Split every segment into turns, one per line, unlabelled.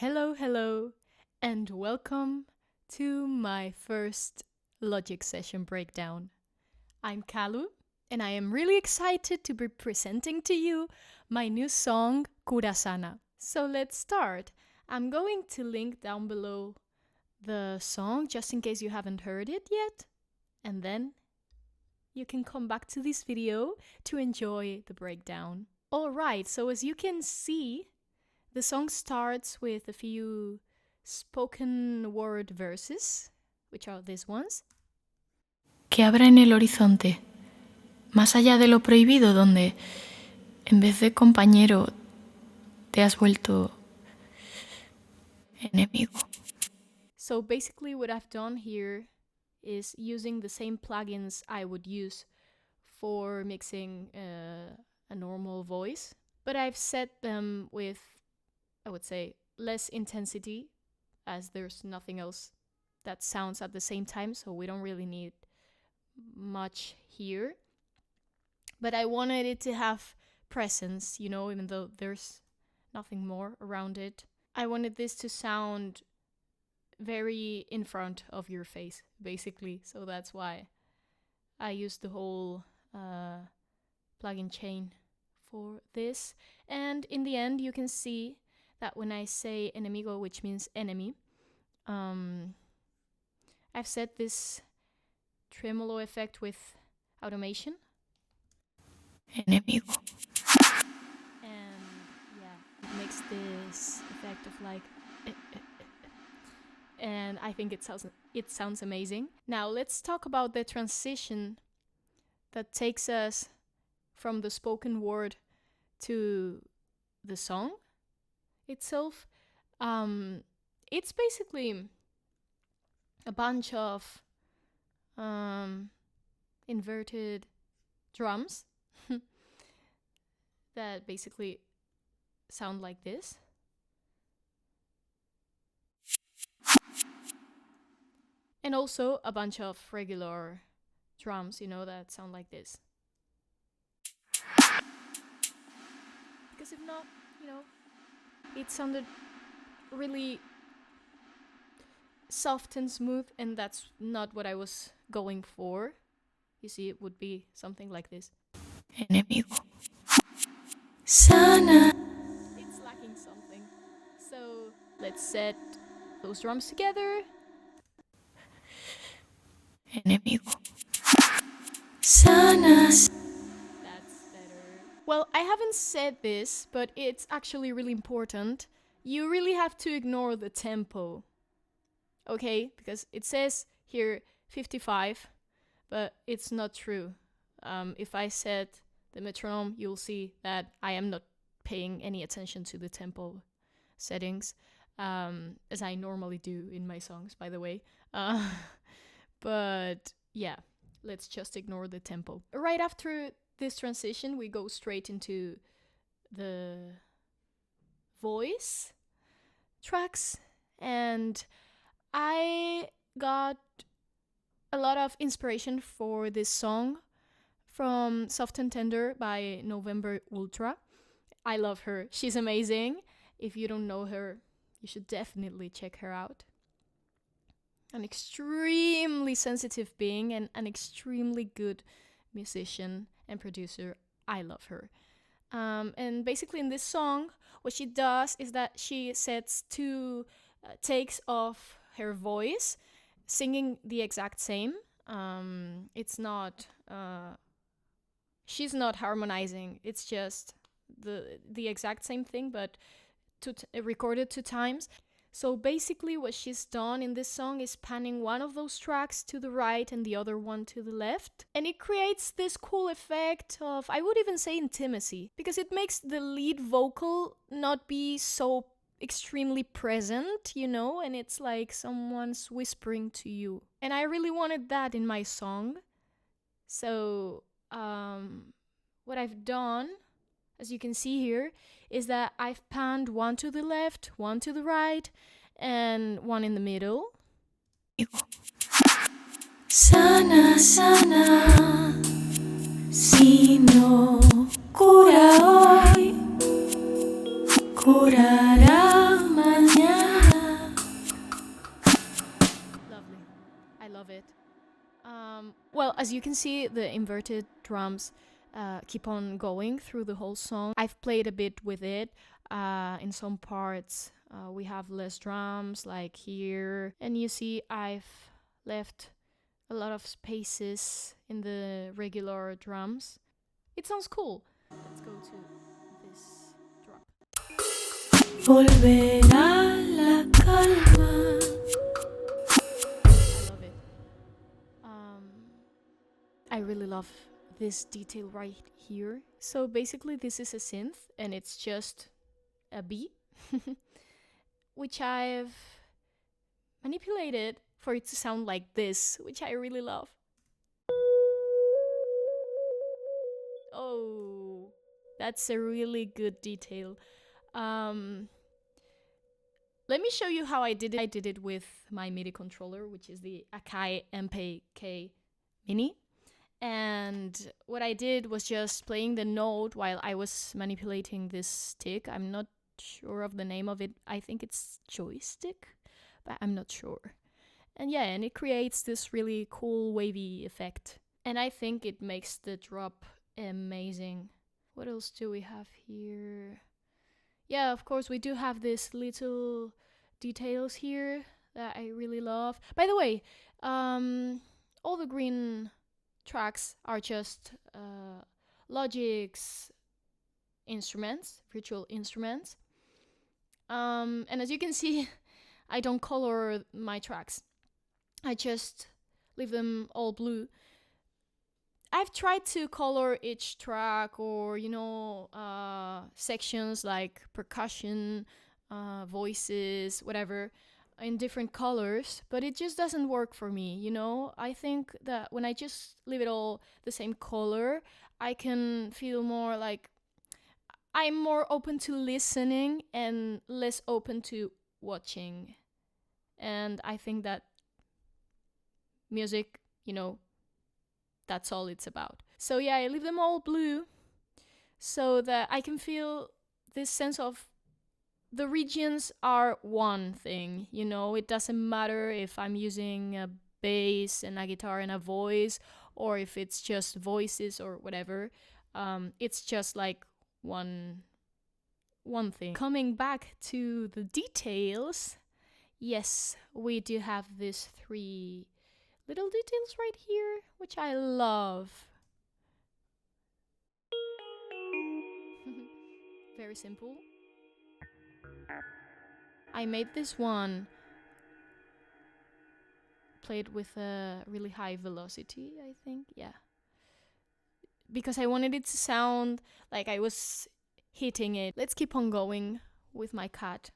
Hello, and welcome to my first logic session breakdown. I'm KALU, and I am really excited to be presenting to you my new song, Cura. So let's start. I'm going to link down below the song just in case you haven't heard it yet, and then you can come back to this video to enjoy the breakdown. Alright, so as you can see, the song starts with a few spoken word verses, which are these ones.
¿Qué habrá en el horizonte? Más allá de lo prohibido, donde, en vez de compañero, te has vuelto enemigo.
So basically what I've done here is using the same plugins I would use for mixing a normal voice, but I've set them with, I would say, less intensity, as there's nothing else that sounds at the same time, so we don't really need much here. But I wanted it to have presence, you know, even though there's nothing more around it. I wanted this to sound very in front of your face, basically, so that's why I used the whole plugin chain for this. And in the end, you can see that when I say enemigo, which means enemy, I've set this tremolo effect with automation.
Enemigo.
And yeah, it makes this effect of like and I think it sounds amazing. Now let's talk about the transition that takes us from the spoken word to the song itself. It's basically a bunch of inverted drums that basically sound like this. And also a bunch of regular drums, you know, that sound like this. Because if not, you know, it sounded really soft and smooth, and that's not what I was going for. You see, it would be something like this.
Enemigo. Sana.
It's lacking something. So let's set those drums together.
Enemigo. Sana.
That's better. Well, I haven't said this, but it's actually really important. You really have to ignore the tempo. Okay? Because it says here 55, but it's not true. If I set the metronome, you'll see that I am not paying any attention to the tempo settings, as I normally do in my songs, by the way. But yeah, let's just ignore the tempo. Right after this transition, we go straight into the voice tracks, and I got a lot of inspiration for this song from Soft and Tender by November Ultra. I love her. She's amazing. If you don't know her, you should definitely check her out. An extremely sensitive being and an extremely good musician and producer. I love her. And basically in this song, what she does is that she sets two takes of her voice, singing the exact same. It's not... she's not harmonizing. It's just the exact same thing, but recorded 2 times. So basically what she's done in this song is panning one of those tracks to the right and the other one to the left. And it creates this cool effect of, I would even say, intimacy, because it makes the lead vocal not be so extremely present, you know, and it's like someone's whispering to you. And I really wanted that in my song. So what I've done, as you can see here, is that I've panned one to the left, one to the right, and one in the middle.
Sana, sana, si no cura hoy, curará mañana.
As you can see, the inverted drums keep on going through the whole song. I've played a bit with it. In some parts, we have less drums, like here. And you see I've left a lot of spaces in the regular drums. It sounds cool. Let's go to this drop. Volverá la calma. I love it. I really love this detail right here. So basically this is a synth and it's just a B which I've manipulated for it to sound like this, which I really love. Oh, that's a really good detail. Let me show you how I did it. I did it with my MIDI controller, which is the Akai MPK Mini. And what I did was just playing the note while I was manipulating this stick. I'm not sure of the name of it. I think it's joystick, but I'm not sure. And yeah, and it creates this really cool wavy effect. And I think it makes the drop amazing. What else do we have here? Yeah, of course, we do have these little details here that I really love. By the way, all the green tracks are just Logic's instruments, virtual instruments. And as you can see, I don't color my tracks. I just leave them all blue. I've tried to color each track or, sections like percussion, voices, whatever, in different colors, but it just doesn't work for me, I think that when I just leave it all the same color, I can feel more like I'm more open to listening and less open to watching. And I think that music, that's all it's about. So yeah, I leave them all blue so that I can feel this sense of the regions are one thing, it doesn't matter if I'm using a bass and a guitar and a voice or if it's just voices or whatever. It's just like one thing. Coming back to the details, yes, we do have these 3 little details right here, which I love. Very simple. I made this one played with a really high velocity, I think. Yeah. Because I wanted it to sound like I was hitting it. Let's keep on going with my cat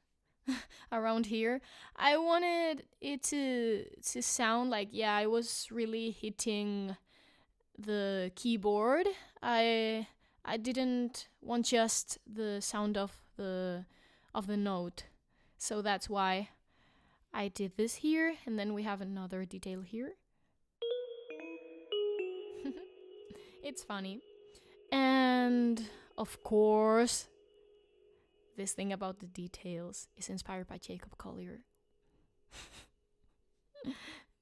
around here. I wanted it to sound like, yeah, I was really hitting the keyboard. I didn't want just the sound of the note. So that's why I did this here, and then we have another detail here. It's funny. And of course, this thing about the details is inspired by Jacob Collier.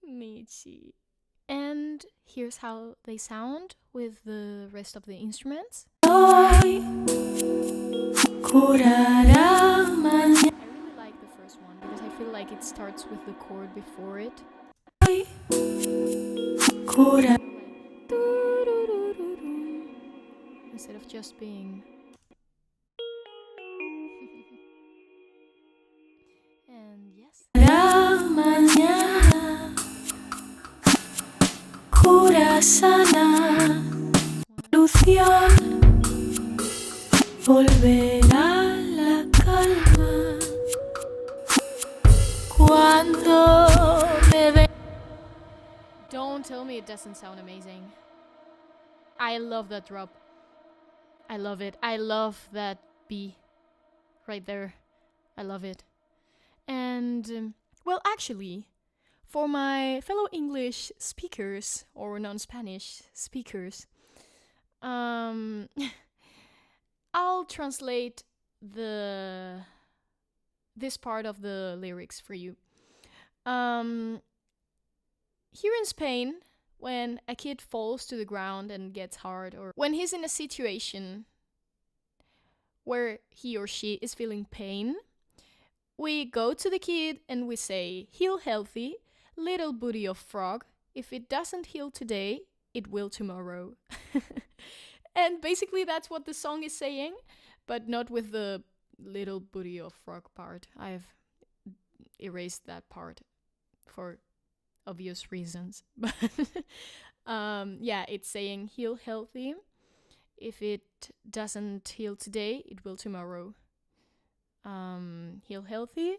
Nietzsche. And here's how they sound with the rest of the instruments. I really like the first one because I feel like it starts with the chord before it. Instead of just being. And yes. Cura sana, ilusión, volverá la calma cuando me ve. Don't tell me it doesn't sound amazing. I love that drop. I love it. I love that B right there. I love it. And, well, actually, for my fellow English speakers or non-Spanish speakers, I'll translate this part of the lyrics for you. Here in Spain, when a kid falls to the ground and gets hurt, or when he's in a situation where he or she is feeling pain, we go to the kid and we say, heal healthy, little booty of frog. If it doesn't heal today, it will tomorrow. And basically that's what the song is saying, but not with the little booty of frog part. I've erased that part for obvious reasons. But yeah, it's saying heal healthy. If it doesn't heal today, it will tomorrow. Heal healthy.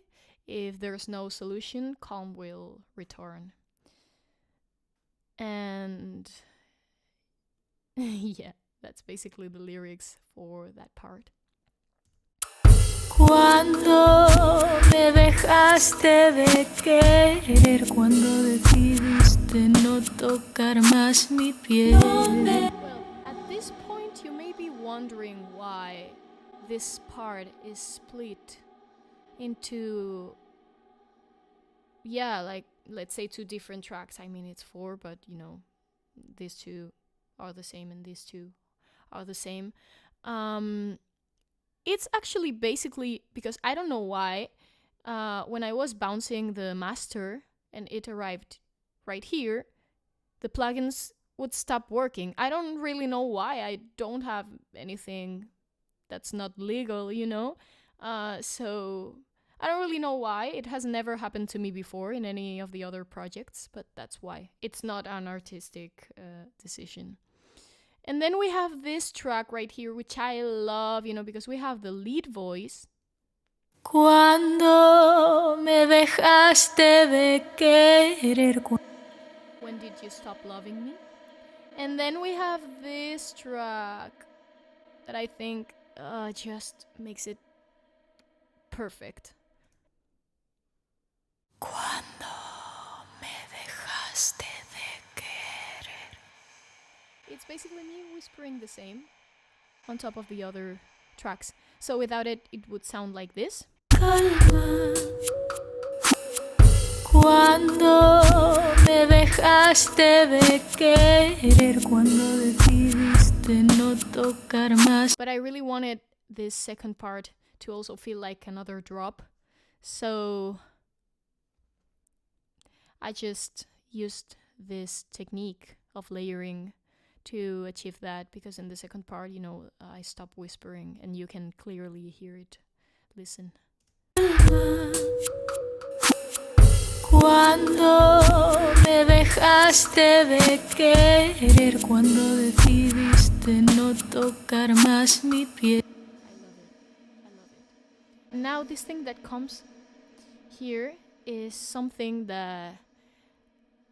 If there's no solution, calm will return. And yeah, that's basically the lyrics for that part.
Cuando me dejaste de querer, cuando decidiste no tocar más mi piel.
Well, at this point you may be wondering why this part is split into, yeah, like let's say 2 different tracks. I mean, it's 4, but you know, these 2 are the same and these 2 are the same. It's actually basically because I don't know why, when I was bouncing the master and it arrived right here, the plugins would stop working. I don't really know why. I don't have anything that's not legal, you know? So I don't really know why. It has never happened to me before in any of the other projects, but that's why. It's not an artistic decision. And then we have this track right here, which I love, you know, because we have the lead voice.
Cuando me dejaste de querer.
When did you stop loving me? And then we have this track that I think just makes it perfect.
Cuando me dejaste de querer.
It's basically me whispering the same on top of the other tracks. So without it, it would sound like this.
Calma. Cuando me dejaste de querer, cuando decidiste no tocar más.
But I really wanted this second part to also feel like another drop. So I just used this technique of layering to achieve that, because in the second part, you know, I stop whispering and you can clearly hear it. Listen.
Cuando me dejaste de querer, cuando decidiste no tocar más mi piel.
I love it. Now this thing that comes here is something that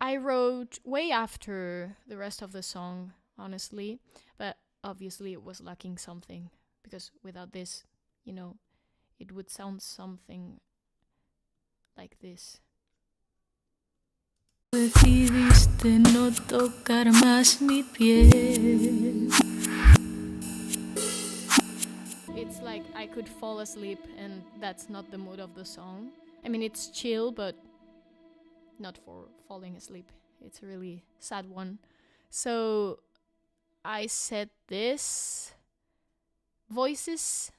I wrote way after the rest of the song, honestly, but obviously it was lacking something, because without this, you know, it would sound something like this.
Decidiste no tocar más mi piel.
It's like I could fall asleep, and that's not the mood of the song. I mean, it's chill, but not for falling asleep. It's a really sad one. So I set this voices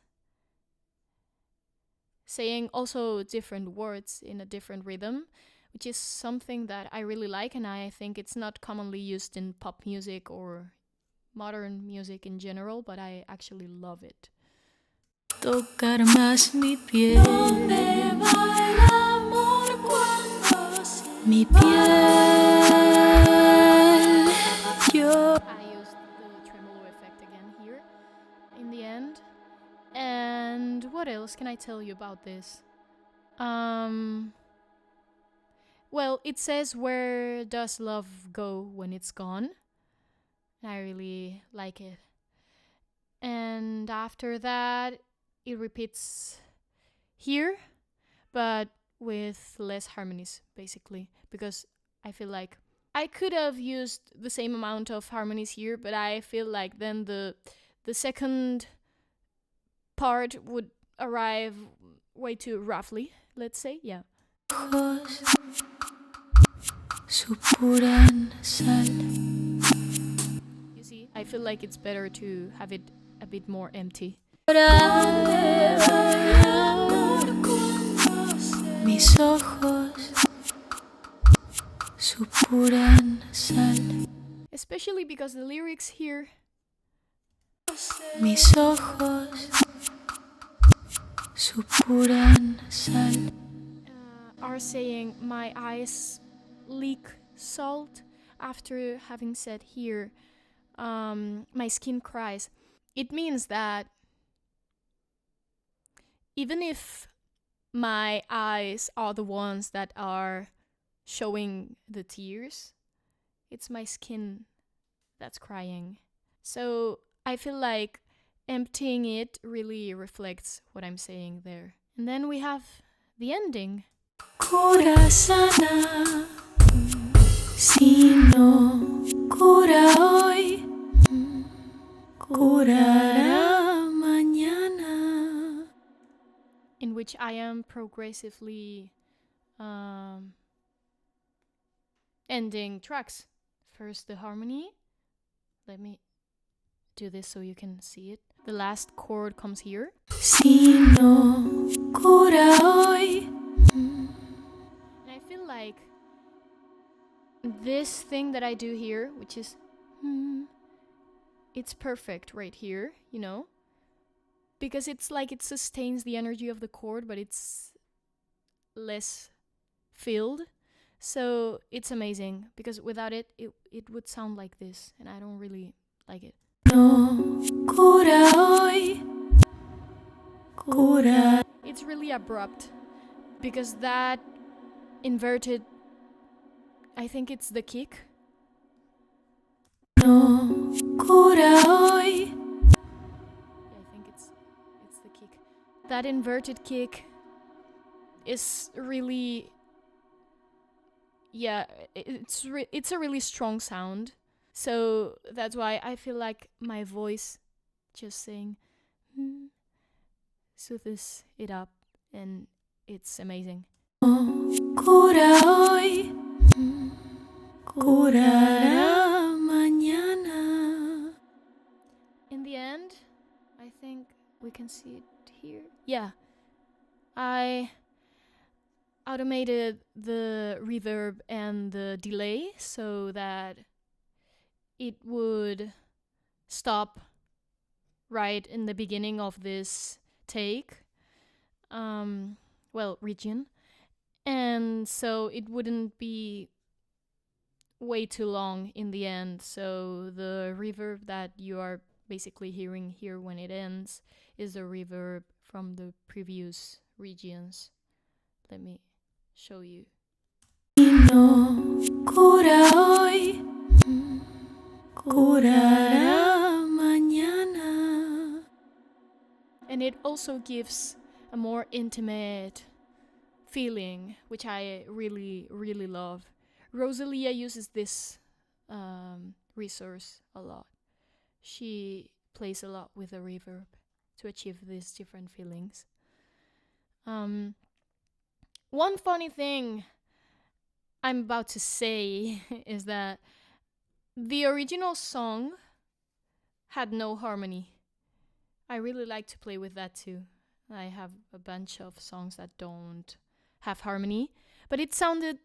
saying also different words in a different rhythm, which is something that I really like, and I think it's not commonly used in pop music or modern music in general, but I actually love it.
Tocar más mi piel. ¿Dónde va el amor cuando mi piel? Yo.
I used the tremolo effect again here in the end. And what else can I tell you about this? Well, it says, where does love go when it's gone? I really like it. And after that, it repeats here, but with less harmonies, basically, because I feel like I could have used the same amount of harmonies here, but I feel like then the second part would arrive way too roughly, let's say, yeah.
supuran sal.
You see, I feel like it's better to have it a bit more empty.
Mis ojos supuran sal.
Especially because the lyrics here,
Mis ojos supuran sal.
Are saying my eyes leak salt after having said here, my skin cries. It means that even if my eyes are the ones that are showing the tears, it's my skin that's crying. So I feel like emptying it really reflects what I'm saying there. And then we have the ending.
Cura sana, si no cura hoy, curará mañana.
In which I am progressively ending tracks. First the harmony. Let me do this so you can see it. The last chord comes here.
Si no cura hoy.
And I feel like this thing that I do here, which is it's perfect right here, you know? Because it's like it sustains the energy of the chord, but it's less filled. So it's amazing, because without it, it would sound like this, and I don't really like it.
No cura hoy, cura.
It's really abrupt, because that inverted, I think it's the kick.
No cura hoy.
Yeah, I think it's the kick. That inverted kick is really, yeah, it's a really strong sound. So that's why I feel like my voice just saying soothes it up, and it's amazing.
Cura hoy, curará mañana.
In the end, I think we can see it here. Yeah, I automated the reverb and the delay so that it would stop right in the beginning of this take, region, and so it wouldn't be way too long in the end. So the reverb that you are basically hearing here when it ends is the reverb from the previous regions. Let me show you.
No cura hoy, curará mañana.
And it also gives a more intimate feeling, which I really, really love. Rosalia uses this resource a lot. She plays a lot with the reverb to achieve these different feelings. One funny thing I'm about to say is that the original song had no harmony. I really like to play with that too. I have a bunch of songs that don't have harmony, but it sounded,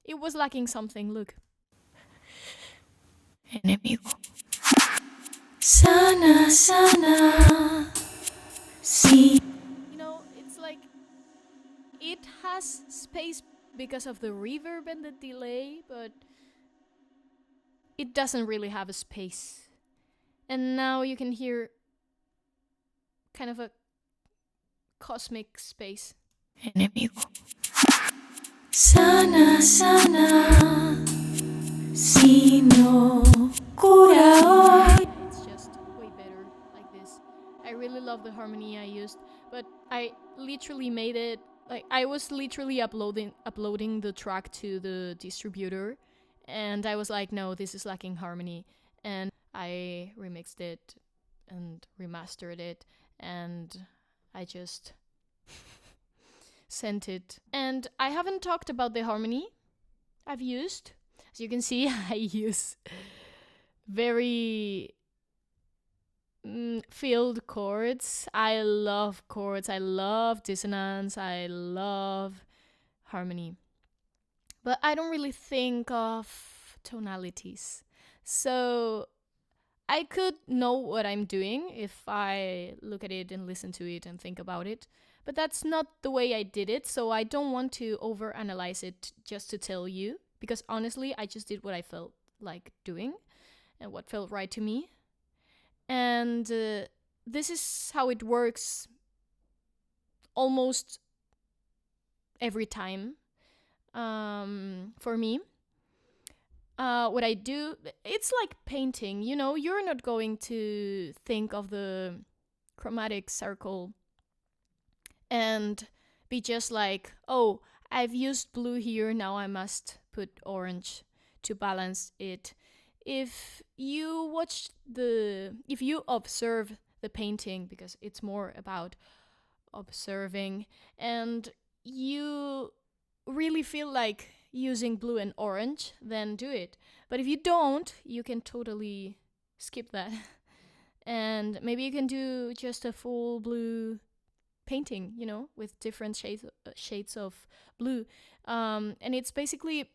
it was lacking something. Look.
Enemigo. Sana, sana. Sí.
You know, it's like it has space because of the reverb and the delay, but it doesn't really have a space. And now you can hear kind of a cosmic space.
Enemigo. Sana, sana. Si no cura hoy.
It's just way better like this. I really love the harmony I used, but I literally made it like I was literally uploading the track to the distributor, and I was like, no, this is lacking harmony, and I remixed it and remastered it, and I just sent it. And I haven't talked about the harmony. I've used. As you can see, I use very filled chords. I love chords. I love dissonance. I love harmony. But I don't really think of tonalities. So I could know what I'm doing if I look at it and listen to it and think about it. But that's not the way I did it, so I don't want to overanalyze it just to tell you. Because honestly, I just did what I felt like doing and what felt right to me. And this is how it works almost every time for me. What I do, it's like painting, you know, you're not going to think of the chromatic circle and be just like, oh, I've used blue here, now I must put orange to balance it. If you observe the painting, because it's more about observing, and you really feel like using blue and orange, then do it. But if you don't, you can totally skip that. And maybe you can do just a full blue painting, you know, with different shades of blue. And it's basically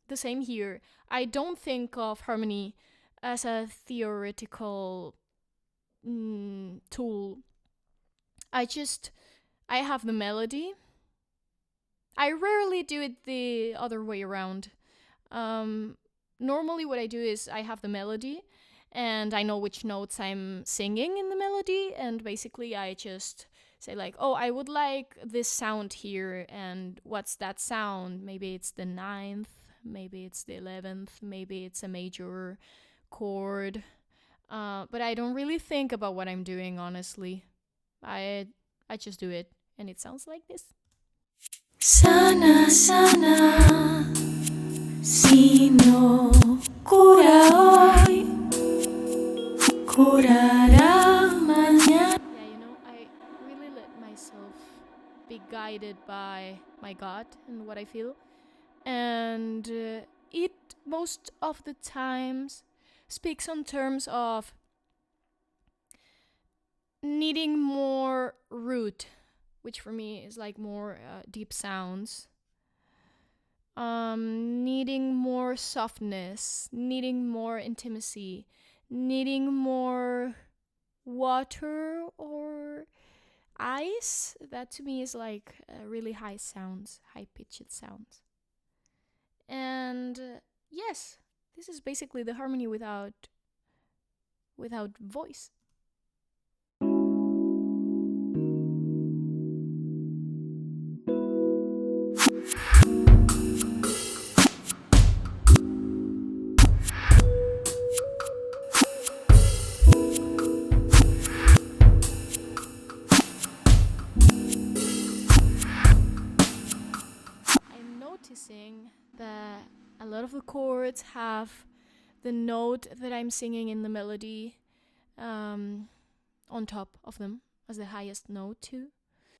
the same here. I don't think of harmony as a theoretical tool. I have the melody. I rarely do it the other way around. Normally, what I do is I have the melody and I know which notes I'm singing in the melody, and basically I just say, like, oh, I would like this sound here, and what's that sound? Maybe it's the ninth, maybe it's the 11th, maybe it's a major chord. But I don't really think about what I'm doing, honestly. I just do it, and it sounds like this.
Sana, sana, si no cura hoy, curará mañana.
Yeah, you know, I really let myself be guided by my God and what I feel. And it, most of the times, speaks on terms of needing more root, which for me is like more deep sounds. Needing more softness, needing more intimacy, needing more water or ice. That to me is like really high sounds, high pitched sounds. And yes, this is basically the harmony without voice. I'm noticing that a lot of the chords have the note that I'm singing in the melody on top of them as the highest note too.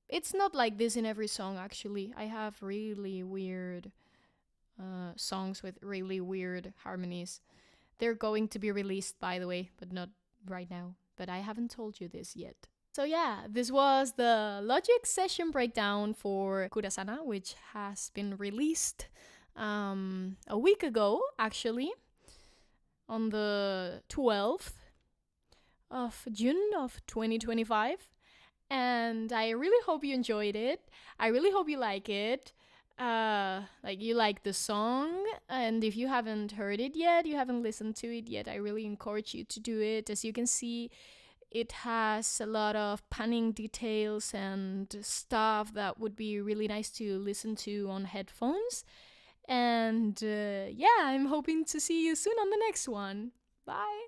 It's not like this in every song, actually. I have really weird songs with really weird harmonies. They're going to be released, by the way, but not right now. But I haven't told you this yet. So yeah, this was the Logic session breakdown for Kurasana, which has been released a week ago, actually, on the 12th of June of 2025. And I really hope you enjoyed it. I really hope you like it. Like you like the song, and if you haven't heard it yet, you haven't listened to it yet, I really encourage you to do it. As you can see, it has a lot of panning details and stuff that would be really nice to listen to on headphones. And yeah, I'm hoping to see you soon on the next one. Bye.